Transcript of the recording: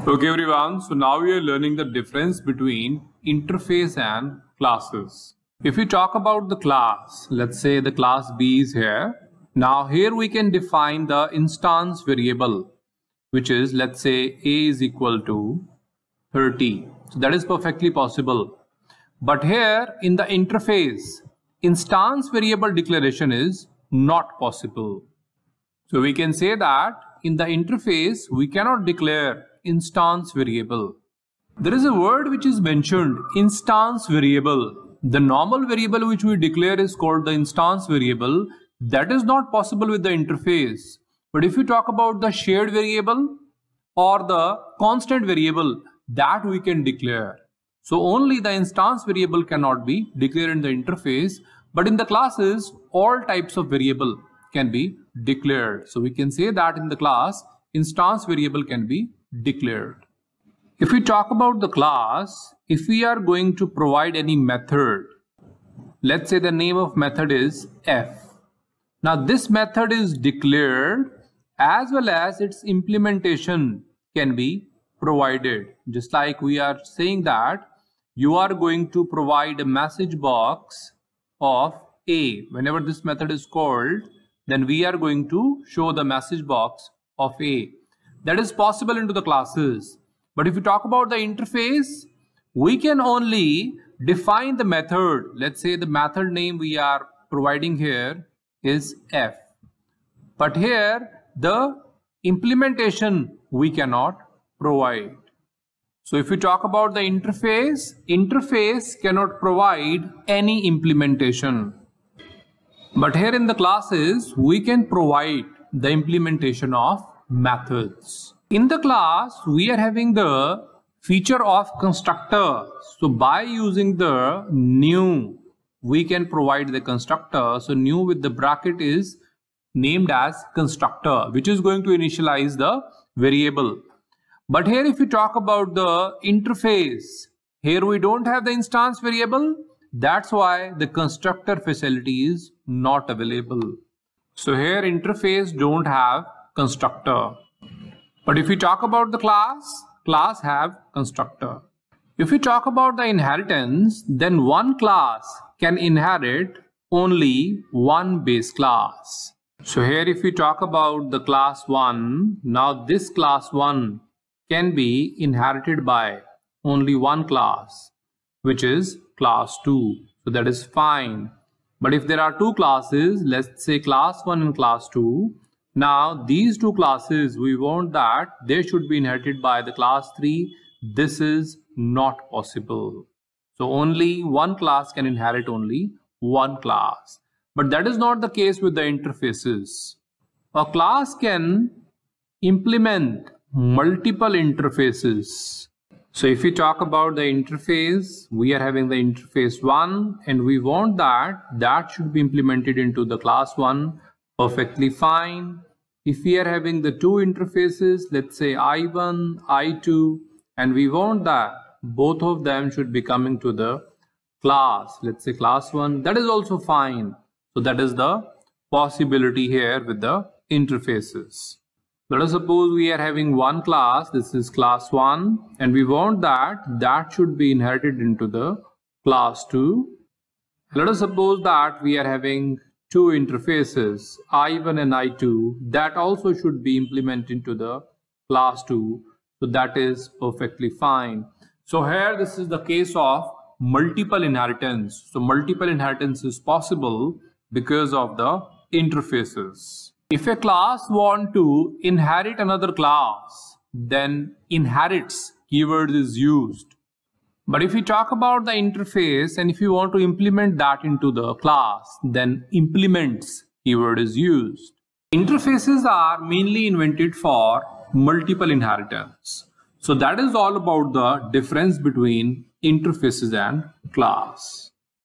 Okay everyone, so now we are learning the difference between interface and classes. If we talk about the class, let's say the class B is here. Now here we can define the instance variable, which is, let's say A is equal to 30. So that is perfectly possible. But here in the interface, instance variable declaration is not possible. So we can say that in the interface, we cannot declare instance variable. There is a word which is mentioned, instance variable. The normal variable which we declare is called the instance variable. That is not possible with the interface. But if you talk about the shared variable or the constant variable, that we can declare. So only the instance variable cannot be declared in the interface, but in the classes, all types of variable can be declared. So we can say that in the class, instance variable can be declared. If we talk about the class, if we are going to provide any method, let's say the name of method is f. Now this method is declared as well as its implementation can be provided. Just like we are saying that you are going to provide a message box of A. Whenever this method is called, then we are going to show the message box of A. That is possible into the classes. But if you talk about the interface, we can only define the method. Let's say the method name we are providing here is f. But here the implementation we cannot provide. So if we talk about the interface cannot provide any implementation. But here in the classes, we can provide the implementation of methods. In the class, we are having the feature of constructor. So by using the new, we can provide the constructor. So new with the bracket is named as constructor, which is going to initialize the variable. But here if you talk about the interface, here we don't have the instance variable. That's why the constructor facility is not available. So here interface don't have constructor. But if we talk about the class have constructor. If we talk about the inheritance, then one class can inherit only one base class. So here if we talk about the class 1, now this class 1 can be inherited by only one class, which is class 2. So that is fine. But if there are two classes, let's say class 1 and class 2, now these two classes, we want that they should be inherited by the class 3. This is not possible. So only one class can inherit only one class. But that is not the case with the interfaces. A class can implement multiple interfaces. So if we talk about the interface, we are having the interface 1 and we want that should be implemented into the class 1. Perfectly fine. If we are having the two interfaces, let's say I1, I2, and we want that both of them should be coming to the class, let's say class 1, that is also fine. So that is the possibility here with the interfaces. Let us suppose we are having one class, this is class 1, and we want that should be inherited into the class 2. Let us suppose that we are having two interfaces, I1 and I2, that also should be implemented into the class 2. So that is perfectly fine. So here this is the case of multiple inheritance. So multiple inheritance is possible because of the interfaces. If a class want to inherit another class, then inherits keyword is used. But if we talk about the interface and if you want to implement that into the class, then implements keyword is used. Interfaces are mainly invented for multiple inheritance. So that is all about the difference between interfaces and class.